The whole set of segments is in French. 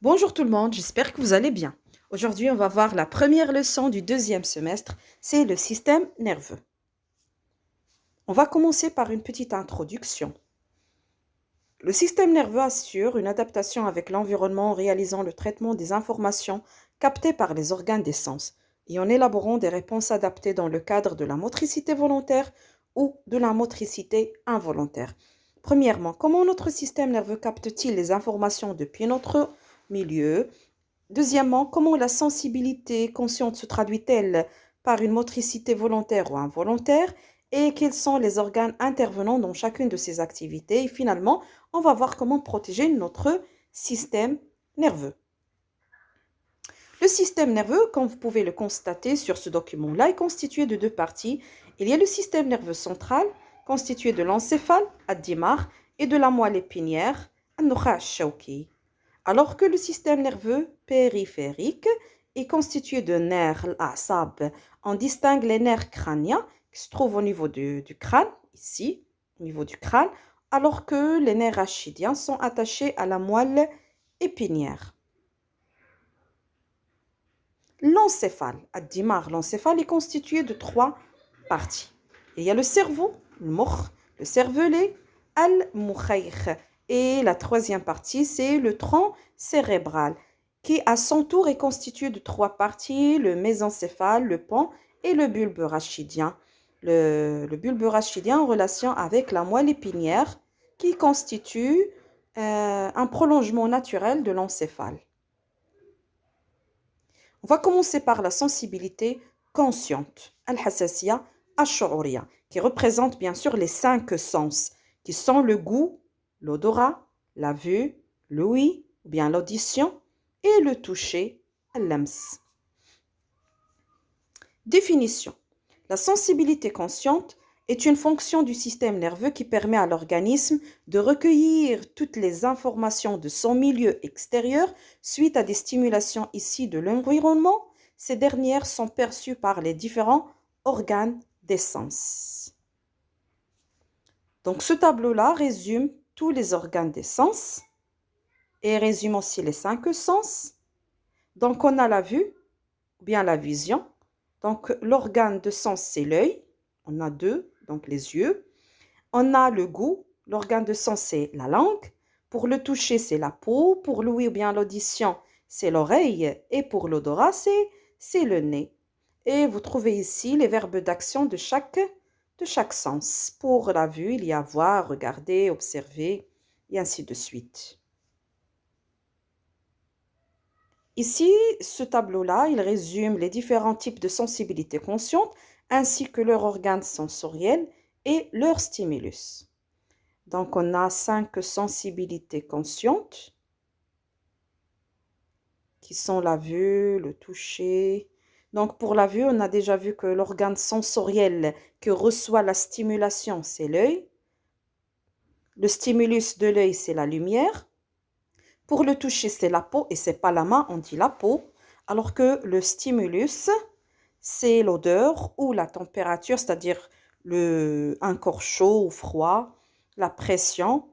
Bonjour tout le monde, j'espère que vous allez bien. Aujourd'hui, on va voir la première leçon du deuxième semestre, c'est le système nerveux. On va commencer par une petite introduction. Le système nerveux assure une adaptation avec l'environnement en réalisant le traitement des informations captées par les organes des sens et en élaborant des réponses adaptées dans le cadre de la motricité volontaire ou de la motricité involontaire. Premièrement, comment notre système nerveux capte-t-il les informations depuis notre milieu? Deuxièmement, comment la sensibilité consciente se traduit-elle par une motricité volontaire ou involontaire et quels sont les organes intervenant dans chacune de ces activités? Et finalement, on va voir comment protéger notre système nerveux. Le système nerveux, comme vous pouvez le constater sur ce document-là, est constitué de deux parties. Il y a le système nerveux central, constitué de l'encéphale, ad-dimar, et de la moelle épinière, an-nukha ash-shawki. Alors que le système nerveux périphérique est constitué de nerfs, l'asab. On distingue les nerfs crâniens qui se trouvent au niveau du crâne, ici, au niveau du crâne, alors que les nerfs rachidiens sont attachés à la moelle épinière. L'encéphale, ad-dimar, l'encéphale est constitué de trois parties. Il y a le cerveau, le mukh, le cervelet, al-mukhaykh. Et la troisième partie, c'est le tronc cérébral, qui à son tour est constitué de trois parties, le mésencéphale, le pons et le bulbe rachidien. Le bulbe rachidien en relation avec la moelle épinière, qui constitue un prolongement naturel de l'encéphale. On va commencer par la sensibilité consciente, al-hassasiyya ash-shu'uriyya, qui représente bien sûr les cinq sens, qui sont le goût, l'odorat, la vue, l'ouïe, ou bien l'audition, et le toucher, al-lams. Définition. La sensibilité consciente est une fonction du système nerveux qui permet à l'organisme de recueillir toutes les informations de son milieu extérieur suite à des stimulations issues de l'environnement. Ces dernières sont perçues par les différents organes des sens. Donc ce tableau-là résume tous les organes des sens et résume aussi les cinq sens. Donc on a la vue, ou bien la vision. Donc l'organe de sens, c'est l'œil. On a deux, donc les yeux. On a le goût. L'organe de sens, c'est la langue. Pour le toucher, c'est la peau. Pour l'ouïe ou bien l'audition, c'est l'oreille. Et pour l'odorat, c'est le nez. Et vous trouvez ici les verbes d'action de chaque sens. Pour la vue, il y a voir, regarder, observer, et ainsi de suite. Ici, ce tableau-là, il résume les différents types de sensibilité consciente ainsi que leurs organes sensoriels et leurs stimulus. Donc, on a 5 sensibilités conscientes qui sont la vue, le toucher. Donc, pour la vue, on a déjà vu que l'organe sensoriel qui reçoit la stimulation, c'est l'œil. Le stimulus de l'œil, c'est la lumière. Pour le toucher, c'est la peau et c'est pas la main, on dit la peau. Alors que le stimulus, c'est l'odeur ou la température, c'est-à-dire un corps chaud ou froid, la pression.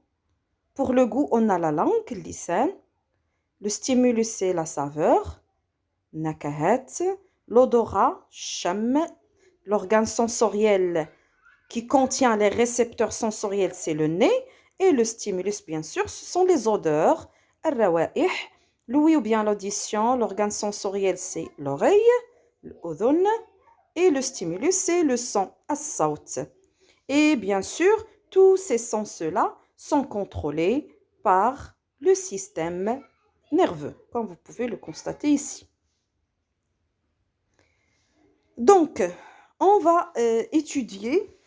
Pour le goût, on a la langue, lisan. Le stimulus, c'est la saveur, nakahat. L'odorat, sham. L'organe sensoriel qui contient les récepteurs sensoriels, c'est le nez. Et le stimulus, bien sûr, ce sont les odeurs, الروائح. L'ouïe ou bien l'audition, l'organe sensoriel, c'est l'oreille, l'udhun. Et le stimulus, c'est le son, as-sawt. Et bien sûr, tous ces sens-là sont contrôlés par le système nerveux, comme vous pouvez le constater ici. Donc, on va étudier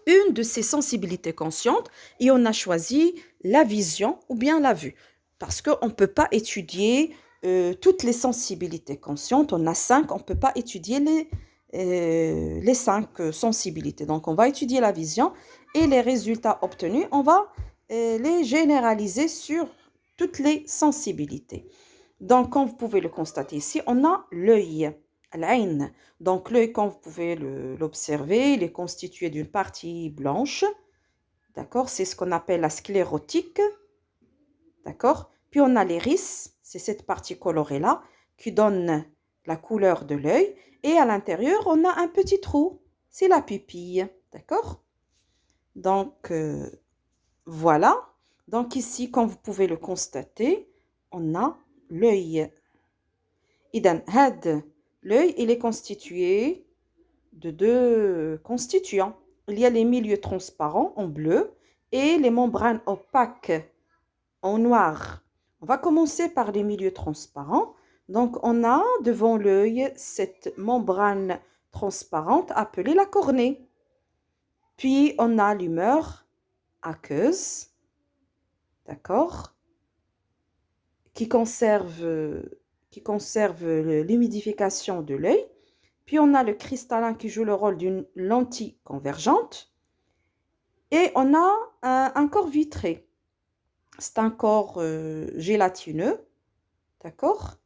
une de ces sensibilités conscientes et on a choisi la vision ou bien la vue. Parce qu'on ne peut pas étudier toutes les sensibilités conscientes. On a 5, on ne peut pas étudier les 5 sensibilités. Donc, on va étudier la vision et les résultats obtenus, on va les généraliser sur toutes les sensibilités. Donc, comme vous pouvez le constater ici, on a l'œil. Al-ain. Donc l'œil, comme vous pouvez l'observer, il est constitué d'une partie blanche. D'accord? C'est ce qu'on appelle la sclérotique. D'accord? Puis on a l'iris, c'est cette partie colorée-là qui donne la couleur de l'œil. Et à l'intérieur, on a un petit trou. C'est la pupille. D'accord? Donc, voilà. Donc ici, comme vous pouvez le constater, on a l'œil. L'œil, il est constitué de deux constituants. Il y a les milieux transparents en bleu et les membranes opaques en noir. On va commencer par les milieux transparents. Donc, on a devant l'œil cette membrane transparente appelée la cornée. Puis, on a l'humeur aqueuse, d'accord, qui conserve l'humidification de l'œil. Puis, on a le cristallin qui joue le rôle d'une lentille convergente. Et on a un corps vitré. C'est un corps gélatineux, d'accord,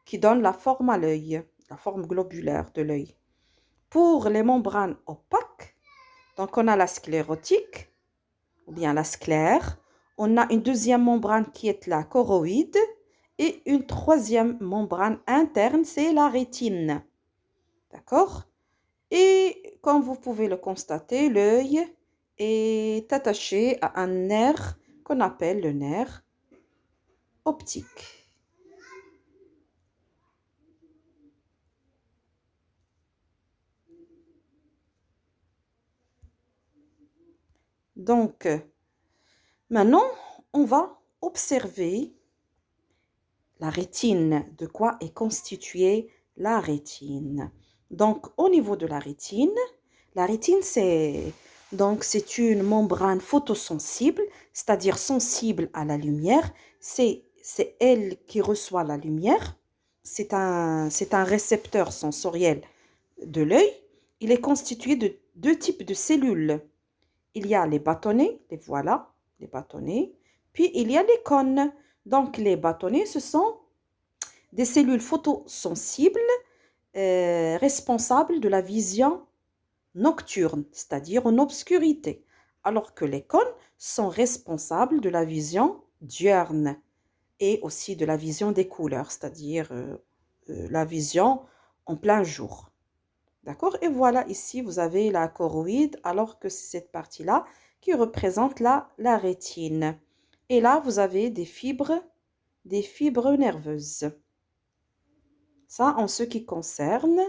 qui donne la forme à l'œil, la forme globulaire de l'œil. Pour les membranes opaques, donc on a la sclérotique, ou bien la sclère. On a une deuxième membrane qui est la choroïde et une troisième membrane interne, c'est la rétine. D'accord? Et comme vous pouvez le constater, l'œil est attaché à un nerf qu'on appelle le nerf optique. Donc, maintenant, on va observer la rétine. De quoi est constituée la rétine? Donc, au niveau de la rétine, c'est une membrane photosensible, c'est-à-dire sensible à la lumière. C'est elle qui reçoit la lumière. C'est un récepteur sensoriel de l'œil. Il est constitué de deux types de cellules. Il y a les bâtonnets, les voilà, les bâtonnets. Puis il y a les cônes. Donc les bâtonnets, ce sont des cellules photosensibles responsables de la vision nocturne, c'est-à-dire en obscurité, alors que les cônes sont responsables de la vision diurne et aussi de la vision des couleurs, c'est-à-dire la vision en plein jour. D'accord? Et voilà, ici, vous avez la choroïde, alors que c'est cette partie-là qui représente la rétine. Et là, vous avez des fibres nerveuses. Ça, en ce qui concerne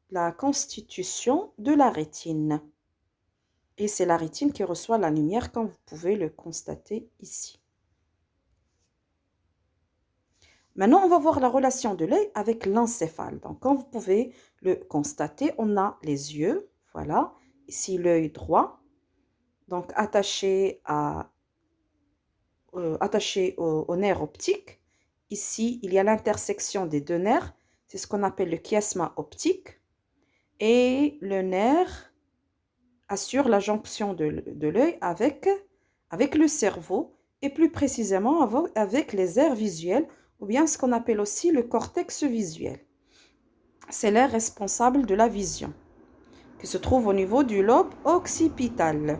la constitution de la rétine. Et c'est la rétine qui reçoit la lumière, comme vous pouvez le constater ici. Maintenant, on va voir la relation de l'œil avec l'encéphale. Donc, comme vous pouvez le constater, on a les yeux, voilà. Ici, l'œil droit, donc attaché au nerf optique. Ici, il y a l'intersection des deux nerfs. C'est ce qu'on appelle le chiasma optique. Et le nerf assure la jonction de l'œil avec le cerveau et plus précisément avec les aires visuelles ou bien ce qu'on appelle aussi le cortex visuel. C'est l'aire responsable de la vision qui se trouve au niveau du lobe occipital.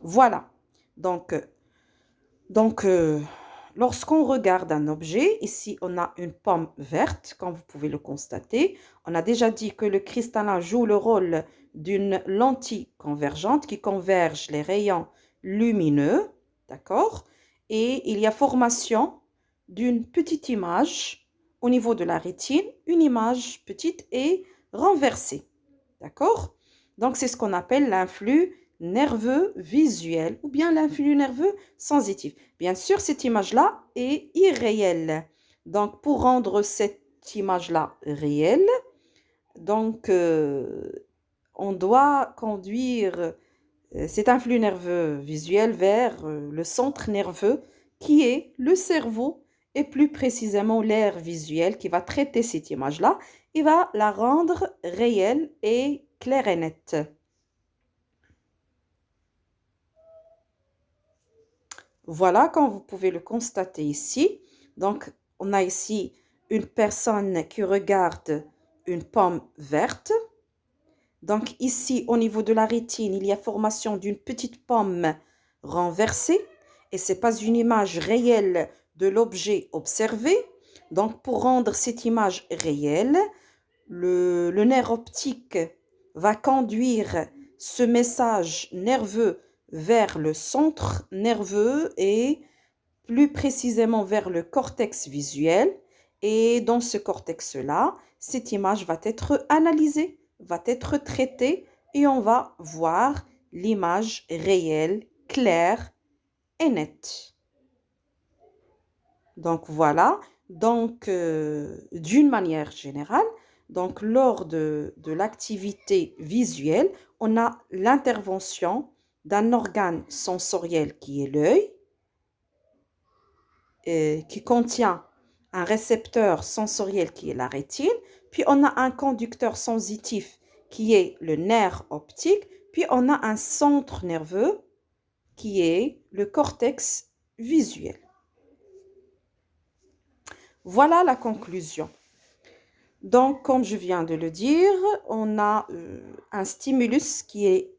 Voilà. Donc lorsqu'on regarde un objet, ici on a une pomme verte, comme vous pouvez le constater. On a déjà dit que le cristallin joue le rôle d'une lentille convergente qui converge les rayons lumineux, d'accord? Et il y a formation d'une petite image au niveau de la rétine, une image petite et renversée, d'accord? Donc c'est ce qu'on appelle l'influx nerveux visuel ou bien l'influx nerveux sensitif. Bien sûr, cette image-là est irréelle. Donc, pour rendre cette image-là réelle, donc, on doit conduire cet influx nerveux visuel vers le centre nerveux qui est le cerveau et plus précisément l'aire visuelle qui va traiter cette image-là et va la rendre réelle et claire et nette. Voilà, comme vous pouvez le constater ici. Donc, on a ici une personne qui regarde une pomme verte. Donc, ici, au niveau de la rétine, il y a formation d'une petite pomme renversée. et ce n'est pas une image réelle de l'objet observé. Donc, pour rendre cette image réelle, le nerf optique va conduire ce message nerveux vers le centre nerveux et plus précisément vers le cortex visuel. Et dans ce cortex-là, cette image va être analysée, va être traitée et on va voir l'image réelle, claire et nette. Donc voilà, donc d'une manière générale, donc lors de l'activité visuelle, on a l'intervention d'un organe sensoriel qui est l'œil, qui contient un récepteur sensoriel qui est la rétine, puis on a un conducteur sensitif qui est le nerf optique, puis on a un centre nerveux qui est le cortex visuel. Voilà la conclusion. Donc, comme je viens de le dire, on a un stimulus qui est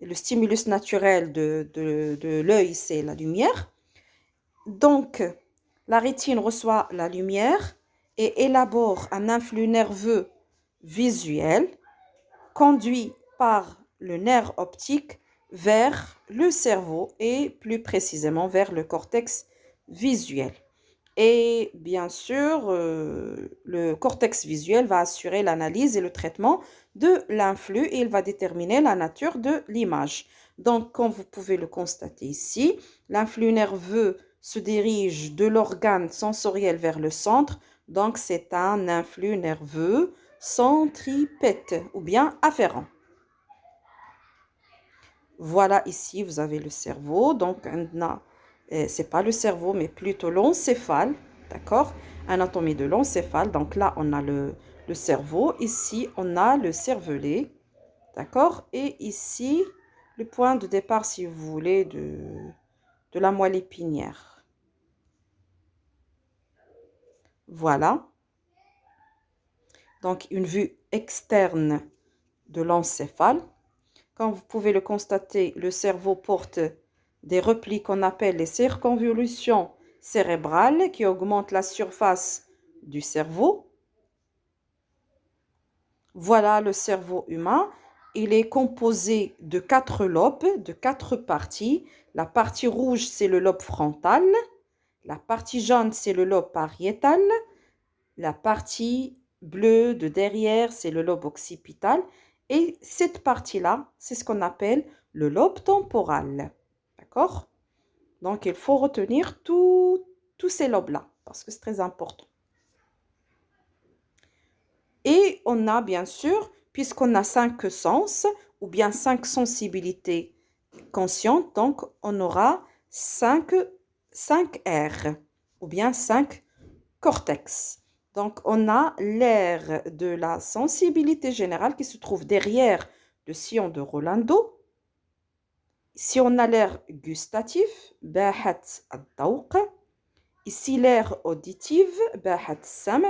le stimulus naturel de l'œil, c'est la lumière. Donc, la rétine reçoit la lumière et élabore un influx nerveux visuel conduit par le nerf optique vers le cerveau et plus précisément vers le cortex visuel. Et bien sûr, le cortex visuel va assurer l'analyse et le traitement de l'influx et il va déterminer la nature de l'image. Donc, comme vous pouvez le constater ici, l'influx nerveux se dirige de l'organe sensoriel vers le centre. Donc, c'est un influx nerveux centripète ou bien afférent. Voilà ici, vous avez le cerveau. Donc, c'est pas le cerveau, mais plutôt l'encéphale, d'accord? Anatomie de l'encéphale. Donc là, on a le cerveau. Ici, on a le cervelet, d'accord? Et ici, le point de départ, si vous voulez, de la moelle épinière. Voilà. Donc, une vue externe de l'encéphale. Comme vous pouvez le constater, le cerveau porte des replis qu'on appelle les circonvolutions cérébrales qui augmentent la surface du cerveau. Voilà le cerveau humain. Il est composé de 4 lobes, de 4 parties. La partie rouge, c'est le lobe frontal. La partie jaune, c'est le lobe pariétal. La partie bleue de derrière, c'est le lobe occipital. Et cette partie-là, c'est ce qu'on appelle le lobe temporal. D'accord? Donc, il faut retenir tous ces lobes-là, parce que c'est très important. Et on a, bien sûr, puisqu'on a 5 sens, ou bien 5 sensibilités conscientes, donc on aura 5 R, ou bien 5 cortex. Donc, on a l'aire de la sensibilité générale qui se trouve derrière le sillon de Rolando. Si on a l'aire gustatif, bahat ad-dawq. Ici, l'aire auditive, bahat sam.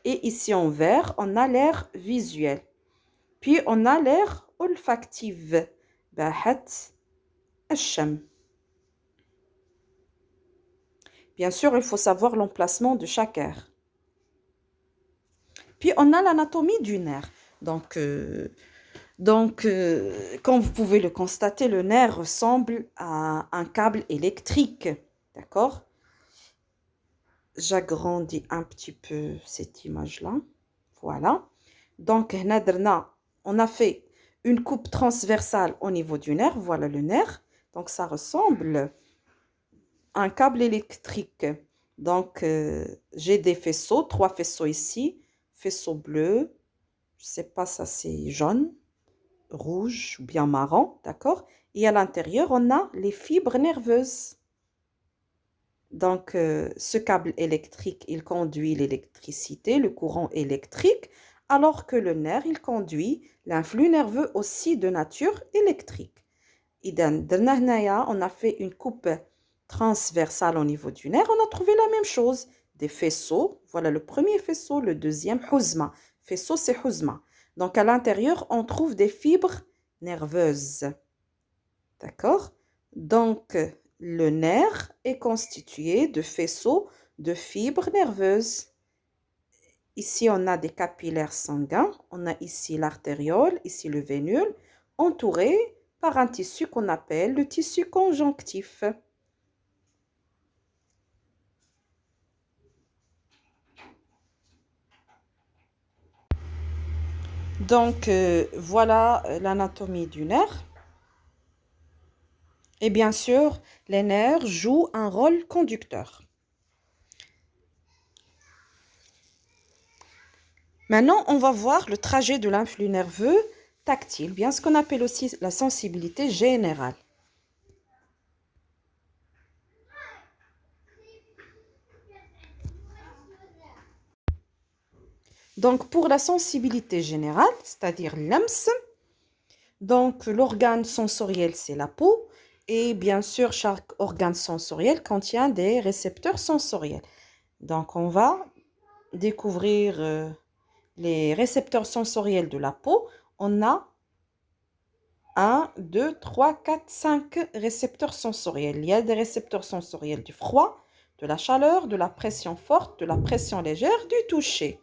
Et ici, en vert, on a l'aire visuelle. Puis, on a l'aire olfactive, bahat ash-sham. Bien sûr, il faut savoir l'emplacement de chaque aire. Puis, on a l'anatomie du nerf. Donc, comme vous pouvez le constater, le nerf ressemble à un câble électrique. D'accord? J'agrandis un petit peu cette image-là. Voilà. Donc, on a fait une coupe transversale au niveau du nerf. Voilà le nerf. Donc, ça ressemble à un câble électrique. Donc, j'ai des faisceaux, 3 faisceaux ici. Faisceau bleu, je ne sais pas, ça c'est jaune, rouge ou bien marron, d'accord? Et à l'intérieur, on a les fibres nerveuses. Donc, ce câble électrique, il conduit l'électricité, le courant électrique, alors que le nerf, il conduit l'influx nerveux aussi de nature électrique. Et on a fait une coupe transversale au niveau du nerf, on a trouvé la même chose. Des faisceaux, voilà le premier faisceau, le deuxième, huzma. Faisceau, c'est huzma. Donc, à l'intérieur, on trouve des fibres nerveuses. D'accord? Donc, Le nerf est constitué de faisceaux de fibres nerveuses. Ici, on a des capillaires sanguins, on a ici l'artériole, ici le vénule, entouré par un tissu qu'on appelle le tissu conjonctif. Donc, voilà l'anatomie du nerf. Et bien sûr, les nerfs jouent un rôle conducteur. Maintenant, on va voir le trajet de l'influx nerveux tactile, bien ce qu'on appelle aussi la sensibilité générale. Donc, pour la sensibilité générale, c'est-à-dire l'EMS, donc l'organe sensoriel, c'est la peau, et bien sûr, chaque organe sensoriel contient des récepteurs sensoriels. Donc, on va découvrir les récepteurs sensoriels de la peau. On a 1, 2, 3, 4, 5 récepteurs sensoriels. Il y a des récepteurs sensoriels du froid, de la chaleur, de la pression forte, de la pression légère, du toucher.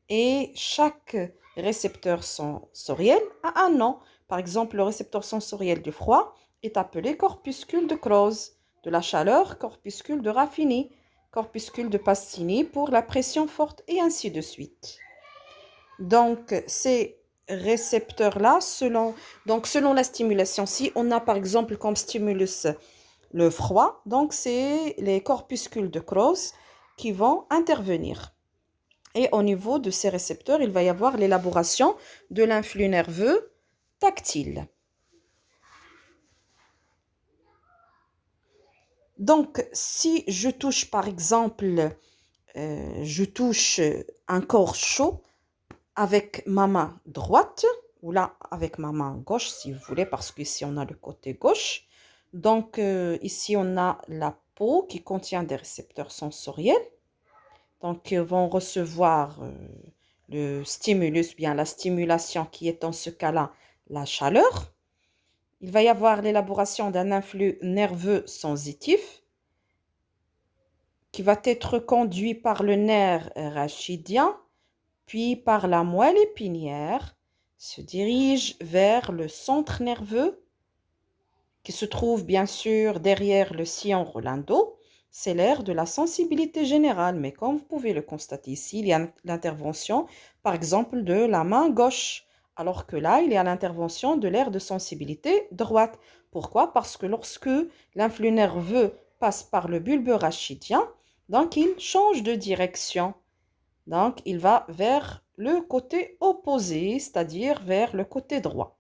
Et chaque récepteur sensoriel a un nom. Par exemple, le récepteur sensoriel du froid est appelé corpuscule de Krause, de la chaleur, corpuscule de Raffini, corpuscule de Pastini pour la pression forte et ainsi de suite. Donc, ces récepteurs-là, selon la stimulation, si on a par exemple comme stimulus le froid, donc c'est les corpuscules de Krause qui vont intervenir. Et au niveau de ces récepteurs, il va y avoir l'élaboration de l'influx nerveux tactile. Donc, si je touche par exemple, je touche un corps chaud avec ma main droite, ou là avec ma main gauche si vous voulez, parce qu'ici on a le côté gauche. Donc, ici on a la peau qui contient des récepteurs sensoriels. Donc, ils vont recevoir le stimulus, bien la stimulation qui est en ce cas-là la chaleur. Il va y avoir l'élaboration d'un influx nerveux sensitif qui va être conduit par le nerf rachidien, puis par la moelle épinière, se dirige vers le centre nerveux qui se trouve bien sûr derrière le sillon Rolando. C'est l'aire de la sensibilité générale, mais comme vous pouvez le constater ici, il y a l'intervention, par exemple, de la main gauche, alors que là, il y a l'intervention de l'aire de sensibilité droite. Pourquoi? Parce que lorsque l'influx nerveux passe par le bulbe rachidien, donc il change de direction. Donc, il va vers le côté opposé, c'est-à-dire vers le côté droit.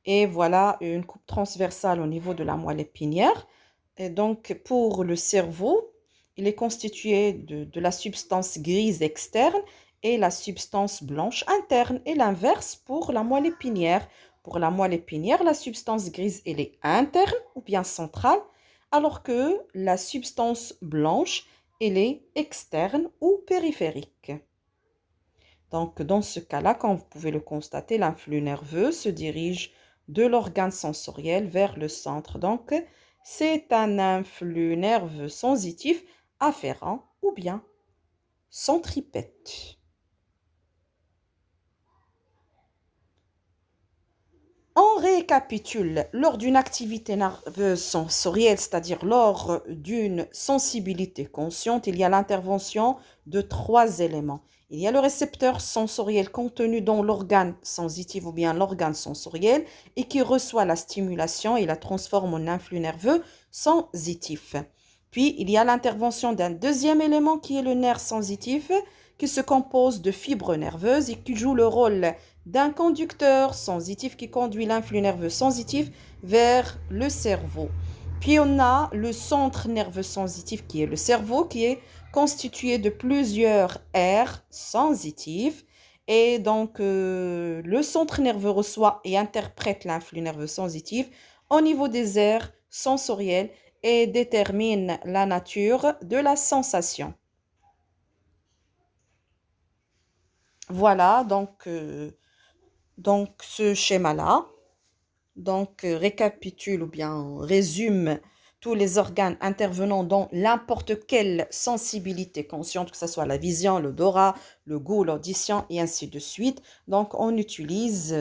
Et voilà une coupe transversale au niveau de la moelle épinière. Et donc, pour le cerveau, il est constitué de la substance grise externe et la substance blanche interne. Et l'inverse pour la moelle épinière. Pour la moelle épinière, la substance grise, elle est interne ou bien centrale, alors que la substance blanche, elle est externe ou périphérique. Donc, dans ce cas-là, comme vous pouvez le constater, l'influx nerveux se dirige de l'organe sensoriel vers le centre. Donc, c'est un influx nerveux sensitif afférent ou bien centripète. On récapitule. Lors d'une activité nerveuse sensorielle, c'est-à-dire lors d'une sensibilité consciente, il y a l'intervention de 3 éléments. Il y a le récepteur sensoriel contenu dans l'organe sensitif ou bien l'organe sensoriel et qui reçoit la stimulation et la transforme en influx nerveux sensitif. Puis, il y a l'intervention d'un deuxième élément qui est le nerf sensitif qui se compose de fibres nerveuses et qui joue le rôle d'un conducteur sensitif qui conduit l'influx nerveux sensitif vers le cerveau. Puis on a le centre nerveux sensitif qui est le cerveau qui est constitué de plusieurs aires sensitives et donc le centre nerveux reçoit et interprète l'influx nerveux sensitif au niveau des aires sensorielles et détermine la nature de la sensation. Voilà donc ce schéma-là. donc récapitule ou bien résume tous les organes intervenant dans n'importe quelle sensibilité consciente, que ce soit la vision, l'odorat, le goût, l'audition et ainsi de suite. Donc, on utilise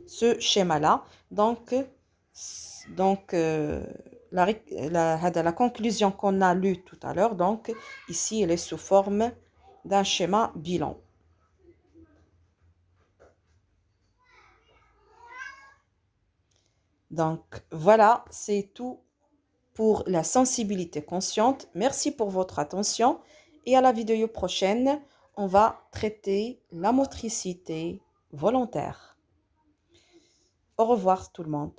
ce schéma-là. Donc, la conclusion qu'on a lue tout à l'heure, donc ici, elle est sous forme d'un schéma bilan. Donc, voilà, c'est tout pour la sensibilité consciente. Merci pour votre attention et à la vidéo prochaine, on va traiter la motricité volontaire. Au revoir tout le monde.